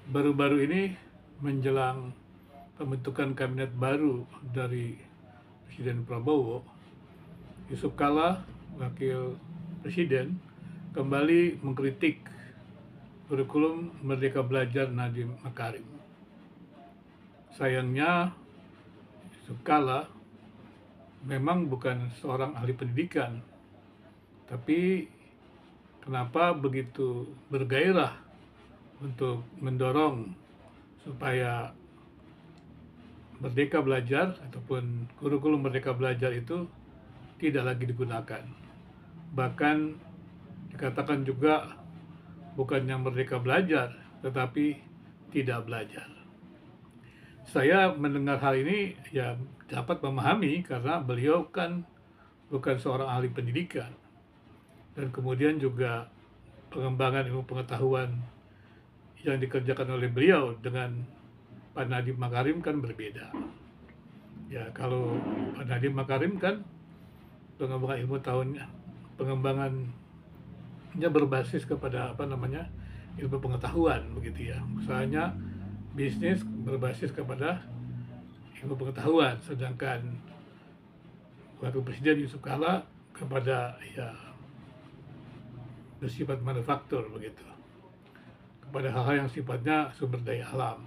baru-baru ini menjelang pembentukan kabinet baru dari Presiden Prabowo, Yusuf Kala, Wakil Presiden, kembali mengkritik kurikulum Merdeka Belajar Nadiem Makarim. Sayangnya, Yusuf Kala memang bukan seorang ahli pendidikan, tapi kenapa begitu bergairah untuk mendorong supaya Merdeka Belajar ataupun kurikulum Merdeka Belajar itu tidak lagi digunakan. Bahkan dikatakan juga bukannya Merdeka Belajar, tetapi tidak belajar. Saya mendengar hal ini ya dapat memahami karena beliau kan bukan seorang ahli pendidikan. Dan kemudian juga pengembangan ilmu pengetahuan yang dikerjakan oleh beliau dengan Pak Nadiem Makarim kan berbeda. Ya kalau Pak Nadiem Makarim kan pengembangan ilmu tahunnya, pengembangannya berbasis kepada ilmu pengetahuan begitu ya. Usahanya bisnis berbasis kepada ilmu pengetahuan, sedangkan Wakil Presiden Yusuf Kala kepada ya bersifat manufaktur begitu, kepada hal-hal yang sifatnya sumber daya alam.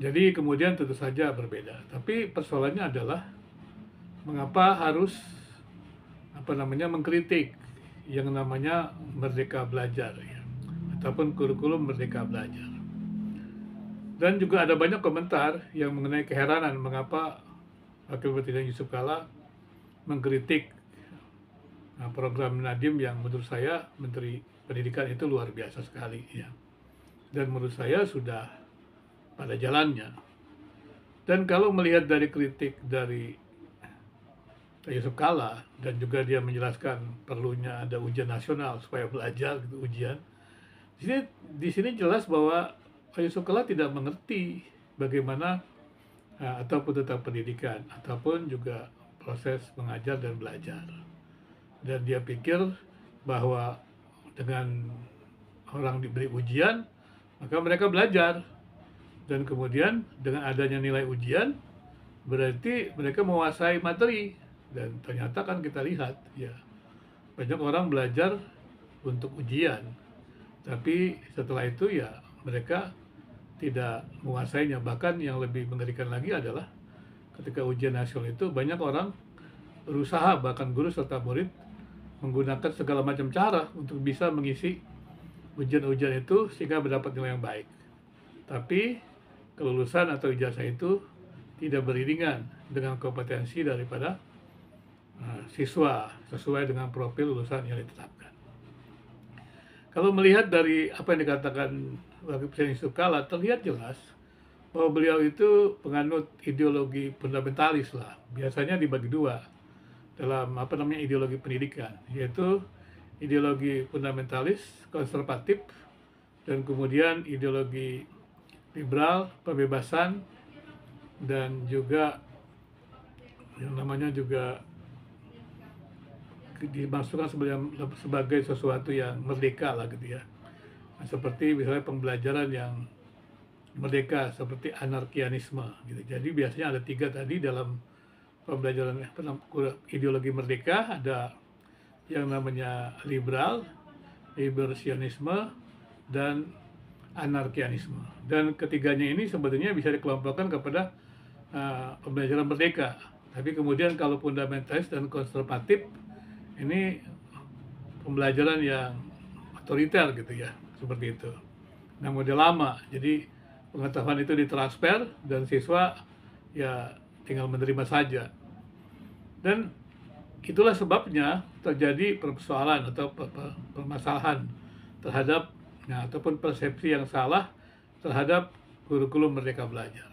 Jadi kemudian tentu saja berbeda. Tapi persoalannya adalah mengapa harus mengkritik yang namanya Merdeka Belajar ya, ataupun kurikulum Merdeka Belajar. Dan juga ada banyak komentar yang mengenai keheranan mengapa Wakil Presiden Yusuf Kala mengkritik program Nadiem yang menurut saya Menteri Pendidikan itu luar biasa sekali ya. Dan menurut saya sudah pada jalannya. Dan kalau melihat dari kritik dari Yusuf Kala dan juga dia menjelaskan perlunya ada ujian nasional supaya belajar gitu, ujian. Di sini jelas bahwa Yusuf Kala tidak mengerti bagaimana ataupun tentang pendidikan ataupun juga proses mengajar dan belajar. Dan dia pikir bahwa dengan orang diberi ujian maka mereka belajar, dan kemudian dengan adanya nilai ujian berarti mereka menguasai materi. Dan ternyata kan kita lihat ya banyak orang belajar untuk ujian, tapi setelah itu ya mereka tidak menguasainya. Bahkan yang lebih mengerikan lagi adalah ketika ujian nasional itu banyak orang berusaha, bahkan guru serta murid menggunakan segala macam cara untuk bisa mengisi ujian-ujian itu sehingga mendapat nilai yang baik. Tapi kelulusan atau ijazah itu tidak beriringan dengan kompetensi daripada siswa sesuai dengan profil lulusan yang ditetapkan. Kalau melihat dari apa yang dikatakan Wakil Presiden Yusuf Kala, terlihat jelas bahwa beliau itu penganut ideologi fundamentalis lah. Biasanya dibagi dua dalam ideologi pendidikan, yaitu ideologi fundamentalis konservatif dan kemudian ideologi liberal pembebasan, dan juga yang namanya juga dimasukkan sebagai sesuatu yang merdeka lah gitu ya. Nah, seperti misalnya pembelajaran yang merdeka seperti anarkianisme gitu. Jadi biasanya ada tiga tadi dalam pembelajaran ideologi merdeka, ada yang namanya liberal, liberasionisme, dan anarkianisme. Dan ketiganya ini sebetulnya bisa dikelompokkan kepada pembelajaran merdeka. Tapi kemudian kalau fundamentalis dan konservatif ini pembelajaran yang otoriter gitu ya, seperti itu. Nah, model lama, jadi pengetahuan itu ditransfer dan siswa ya tinggal menerima saja. Dan itulah sebabnya terjadi persoalan atau permasalahan terhadap ataupun persepsi yang salah terhadap kurikulum Merdeka Belajar.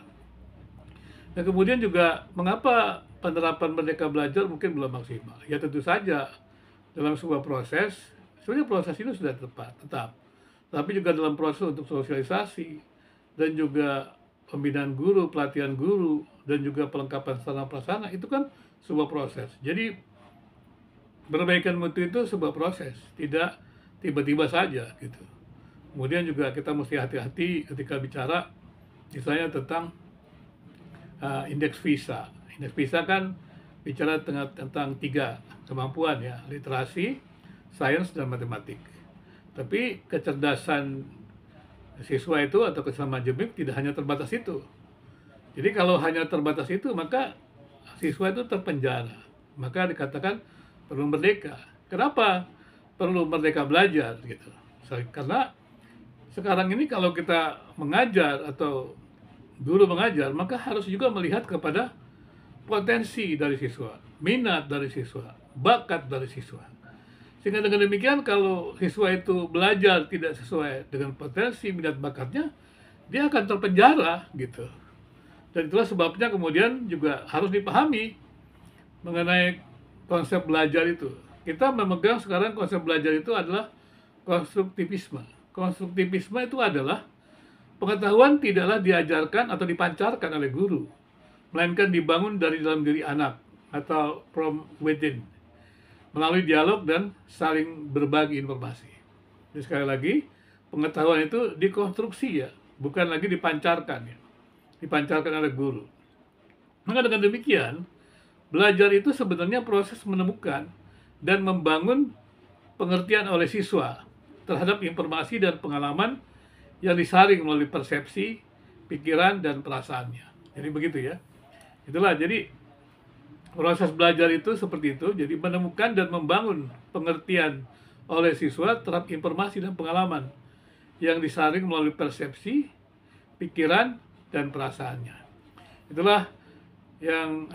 Dan kemudian juga mengapa penerapan Merdeka Belajar mungkin belum maksimal? Ya tentu saja dalam sebuah proses, sebenarnya proses itu sudah tetap. Tapi juga dalam proses untuk sosialisasi dan juga pembinaan guru, pelatihan guru, dan juga pelengkapan sarana prasarana itu kan sebuah proses. Jadi perbaikan mutu itu sebuah proses, tidak tiba-tiba saja gitu. Kemudian juga kita mesti hati-hati ketika bicara misalnya tentang indeks PISA. Indeks PISA kan bicara tentang 3 kemampuan ya, literasi, sains, dan matematik. Tapi kecerdasan siswa itu atau kesamaan jemik tidak hanya terbatas itu. Jadi kalau hanya terbatas itu, maka siswa itu terpenjara. Maka dikatakan perlu merdeka. Kenapa perlu merdeka belajar gitu? Karena sekarang ini kalau kita mengajar atau guru mengajar, maka harus juga melihat kepada potensi dari siswa, minat dari siswa, bakat dari siswa. Sehingga dengan demikian kalau siswa itu belajar tidak sesuai dengan potensi, minat, bakatnya, dia akan terpenjara gitu. Dan itulah sebabnya kemudian juga harus dipahami mengenai konsep belajar itu. Kita memegang sekarang konsep belajar itu adalah konstruktivisme. Konstruktivisme itu adalah pengetahuan tidaklah diajarkan atau dipancarkan oleh guru, melainkan dibangun dari dalam diri anak atau from within, melalui dialog dan saling berbagi informasi. Jadi sekali lagi, pengetahuan itu dikonstruksi ya, bukan lagi dipancarkan ya, dipancarkan oleh guru. Maka dengan demikian, belajar itu sebenarnya proses menemukan dan membangun pengertian oleh siswa terhadap informasi dan pengalaman yang disaring melalui persepsi, pikiran, dan perasaannya. Jadi begitu ya. Itulah, jadi proses belajar itu seperti itu, jadi menemukan dan membangun pengertian oleh siswa terhadap informasi dan pengalaman yang disaring melalui persepsi, pikiran, dan perasaannya. Itulah yang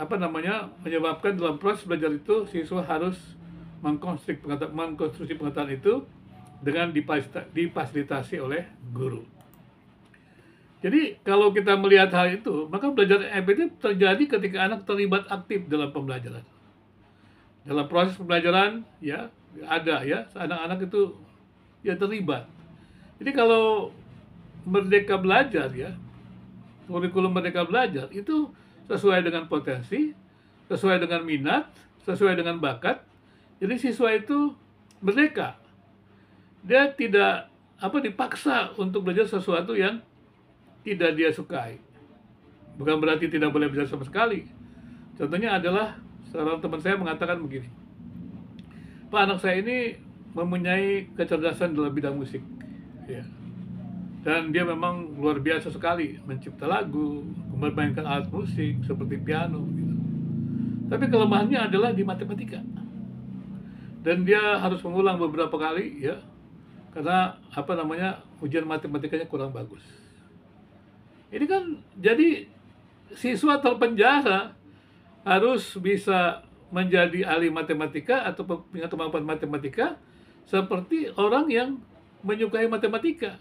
menyebabkan dalam proses belajar itu siswa harus mengkonstruksi pengetahuan itu dengan difasilitasi oleh guru. Jadi kalau kita melihat hal itu, maka belajar efektif terjadi ketika anak terlibat aktif dalam pembelajaran. Dalam proses pembelajaran ya ada ya anak-anak itu ya terlibat. Jadi kalau merdeka belajar ya, kurikulum merdeka belajar itu sesuai dengan potensi, sesuai dengan minat, sesuai dengan bakat. Jadi siswa itu merdeka. Dia tidak dipaksa untuk belajar sesuatu yang tidak dia sukai. Bukan berarti tidak boleh belajar sama sekali. Contohnya adalah seorang teman saya mengatakan begini, Pak, anak saya ini mempunyai kecerdasan dalam bidang musik, ya. Dan dia memang luar biasa sekali mencipta lagu, memainkan alat musik seperti piano, gitu. Tapi kelemahannya adalah di matematika. Dan dia harus mengulang beberapa kali, ya, karena ujian matematikanya kurang bagus. Ini kan jadi siswa terpenjara harus bisa menjadi ahli matematika atau punya kemampuan matematika seperti orang yang menyukai matematika.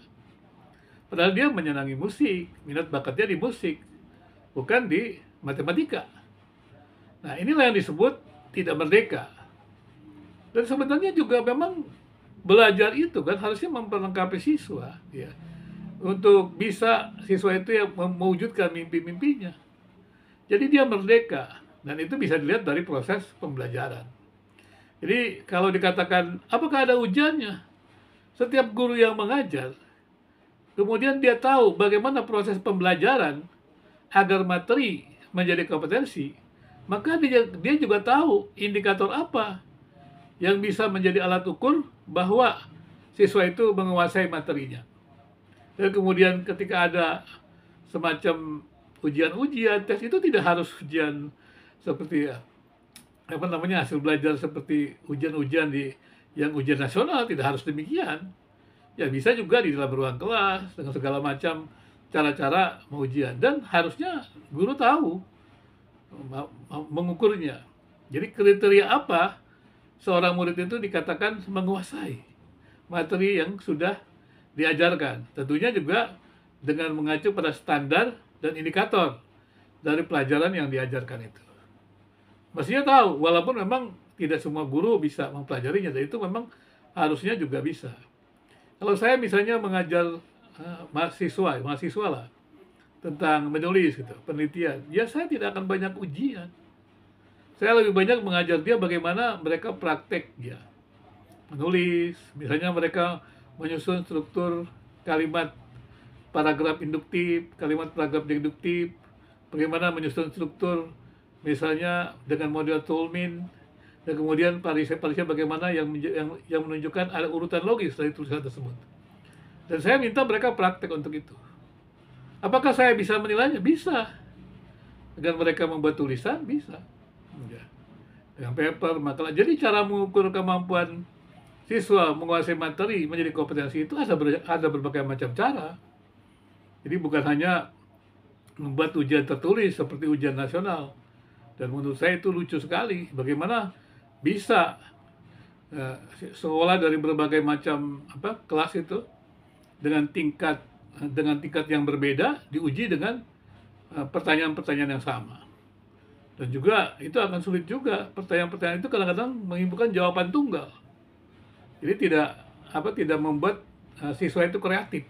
Padahal dia menyenangi musik, minat bakatnya di musik, bukan di matematika. Nah, inilah yang disebut tidak merdeka. Dan sebenarnya juga memang belajar itu kan harusnya memperlengkapi siswa, ya, untuk bisa siswa itu yang mewujudkan mimpi-mimpinya. Jadi dia merdeka, dan itu bisa dilihat dari proses pembelajaran. Jadi kalau dikatakan apakah ada ujiannya, setiap guru yang mengajar, kemudian dia tahu bagaimana proses pembelajaran agar materi menjadi kompetensi, maka dia juga tahu indikator apa yang bisa menjadi alat ukur bahwa siswa itu menguasai materinya. Dan kemudian ketika ada semacam ujian-ujian, tes itu tidak harus ujian seperti hasil belajar seperti ujian-ujian yang ujian nasional, tidak harus demikian. Ya bisa juga di dalam ruang kelas dengan segala macam cara-cara mengujian, dan harusnya guru tahu mengukurnya. Jadi kriteria apa seorang murid itu dikatakan menguasai materi yang sudah diajarkan. Tentunya juga dengan mengacu pada standar dan indikator dari pelajaran yang diajarkan itu. Mestinya tahu, walaupun memang tidak semua guru bisa mempelajarinya, dan itu memang harusnya juga bisa. Kalau saya misalnya mengajar mahasiswa lah, tentang menulis gitu, penelitian, ya saya tidak akan banyak ujian. Saya lebih banyak mengajar dia bagaimana mereka praktek ya menulis, misalnya mereka menyusun struktur kalimat paragraf induktif, kalimat paragraf deduktif, bagaimana menyusun struktur, misalnya dengan model Toulmin, dan kemudian parisnya bagaimana yang menunjukkan ada urutan logis dari tulisan tersebut. Dan saya minta mereka praktek untuk itu. Apakah saya bisa menilainya? Bisa. Dengan mereka membuat tulisan, bisa. Ya. Dengan paper, makalah. Jadi cara mengukur kemampuan siswa menguasai materi menjadi kompetensi itu ada berbagai macam cara. Jadi bukan hanya membuat ujian tertulis seperti ujian nasional. Dan menurut saya itu lucu sekali. Bagaimana bisa sekolah dari berbagai macam kelas itu dengan tingkat yang berbeda diuji dengan pertanyaan-pertanyaan yang sama. Dan juga itu akan sulit juga. Pertanyaan-pertanyaan itu kadang-kadang menimbulkan jawaban tunggal. Jadi tidak membuat siswa itu kreatif.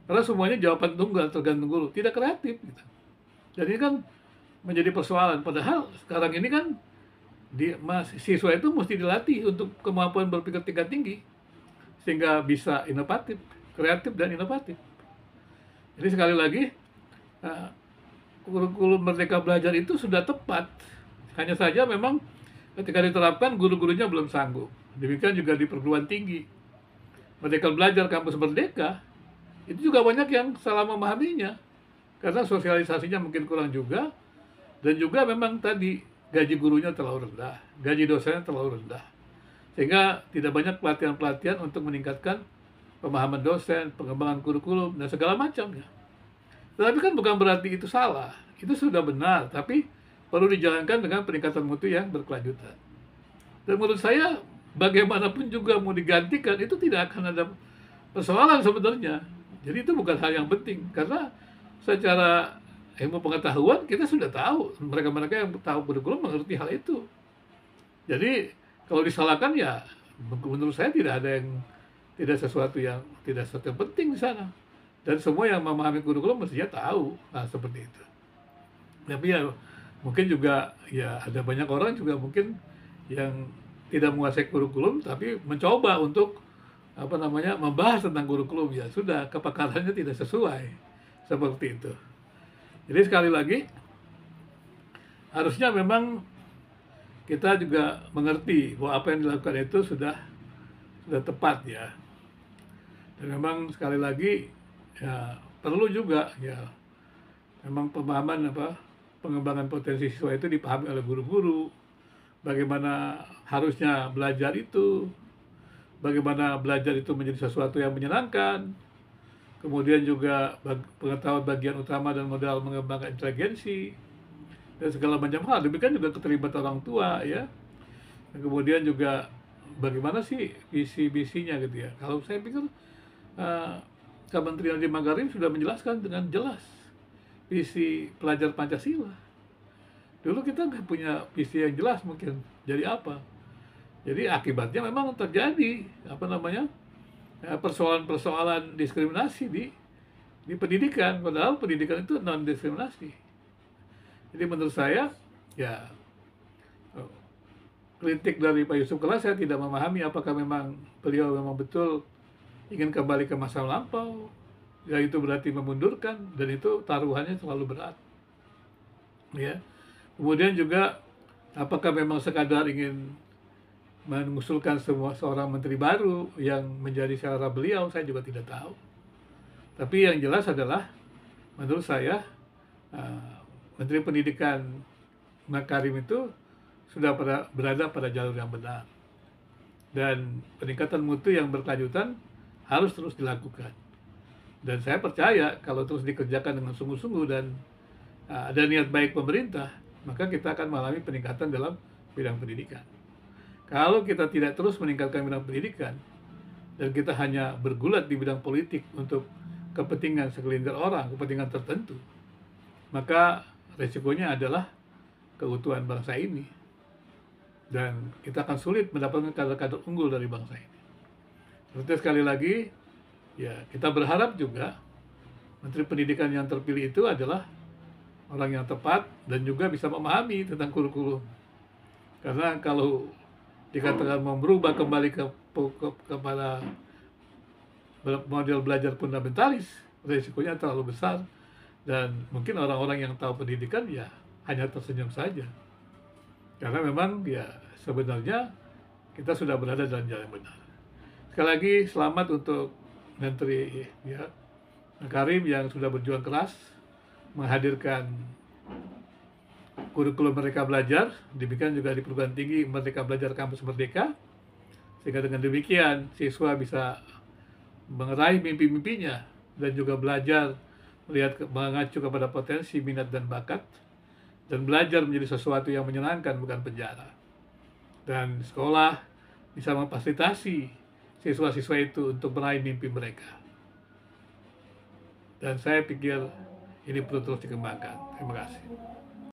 Karena semuanya jawaban tunggal tergantung guru, tidak kreatif gitu. Jadi ini kan menjadi persoalan. Padahal sekarang ini kan siswa itu mesti dilatih untuk kemampuan berpikir tingkat tinggi sehingga bisa inovatif, kreatif dan inovatif. Jadi sekali lagi kurikulum Merdeka Belajar itu sudah tepat. Hanya saja memang ketika diterapkan guru-gurunya belum sanggup. Demikian juga di perguruan tinggi. Merdeka Belajar Kampus Merdeka itu juga banyak yang salah memahaminya karena sosialisasinya mungkin kurang juga, dan juga memang tadi gaji gurunya terlalu rendah, gaji dosennya terlalu rendah, sehingga tidak banyak pelatihan-pelatihan untuk meningkatkan pemahaman dosen, pengembangan kurikulum dan segala macamnya. Tetapi kan bukan berarti itu salah, itu sudah benar, tapi perlu dijalankan dengan peningkatan mutu yang berkelanjutan. Dan menurut saya bagaimanapun juga mau digantikan itu tidak akan ada persoalan sebenarnya. Jadi itu bukan hal yang penting, karena secara ilmu pengetahuan kita sudah tahu, mereka-mereka yang tahu kurikulum mengerti hal itu. Jadi kalau disalahkan ya menurut saya tidak sesuatu yang penting di sana. Dan semua yang memahami kurikulum mestinya tahu seperti itu. Tapi ya mungkin juga ya ada banyak orang juga mungkin yang tidak menguasai kurikulum tapi mencoba untuk membahas tentang kurikulum, ya sudah kepakarannya tidak sesuai seperti itu. Jadi sekali lagi harusnya memang kita juga mengerti bahwa apa yang dilakukan itu sudah tepat ya. Dan memang sekali lagi ya perlu juga ya memang pemahaman pengembangan potensi siswa itu dipahami oleh guru-guru, bagaimana harusnya belajar itu, bagaimana belajar itu menjadi sesuatu yang menyenangkan, kemudian juga pengetahuan bagian utama dan modal mengembangkan inteligensi, dan segala macam hal. Demikian juga keterlibatan orang tua ya. Dan kemudian juga bagaimana sih visi-visinya gitu ya. Kalau saya pikir Kementerian Nadiem Makarim sudah menjelaskan dengan jelas visi pelajar Pancasila. Dulu kita nggak punya visi yang jelas mungkin jadi apa. Jadi akibatnya memang terjadi persoalan-persoalan diskriminasi di pendidikan, padahal pendidikan itu non diskriminasi. Jadi menurut saya ya kritik dari Pak Yusuf Kalla, saya tidak memahami apakah memang beliau memang betul ingin kembali ke masa lampau, ya itu berarti memundurkan, dan itu taruhannya terlalu berat. Ya. Kemudian juga apakah memang sekadar ingin mengusulkan seorang menteri baru yang menjadi selera beliau, saya juga tidak tahu. Tapi yang jelas adalah menurut saya Menteri Pendidikan Makarim itu sudah berada pada jalur yang benar, dan peningkatan mutu yang berkelanjutan harus terus dilakukan. Dan saya percaya kalau terus dikerjakan dengan sungguh-sungguh dan ada niat baik pemerintah, maka kita akan mengalami peningkatan dalam bidang pendidikan. Kalau kita tidak terus meningkatkan bidang pendidikan dan kita hanya bergulat di bidang politik untuk kepentingan segelintir orang, kepentingan tertentu, maka resikonya adalah keutuhan bangsa ini, dan kita akan sulit mendapatkan kader-kader unggul dari bangsa ini. Seperti sekali lagi, ya kita berharap juga Menteri Pendidikan yang terpilih itu adalah orang yang tepat dan juga bisa memahami tentang kurikulum. Karena kalau dikatakan mau berubah kembali kepada model belajar fundamentalis, resikonya terlalu besar, dan mungkin orang-orang yang tahu pendidikan ya hanya tersenyum saja. Karena memang ya sebenarnya kita sudah berada dalam jalan yang benar. Sekali lagi selamat untuk Menteri ya Karim yang sudah berjuang keras menghadirkan kurikulum Merdeka Belajar, demikian juga di perguruan tinggi Merdeka Belajar Kampus Merdeka, sehingga dengan demikian siswa bisa meraih mimpi-mimpinya dan juga belajar mengacu kepada potensi, minat, dan bakat, dan belajar menjadi sesuatu yang menyenangkan, bukan penjara. Dan sekolah bisa memfasilitasi siswa-siswa itu untuk meraih mimpi mereka. Dan saya pikir ini perlu terus dikembangkan. Terima kasih.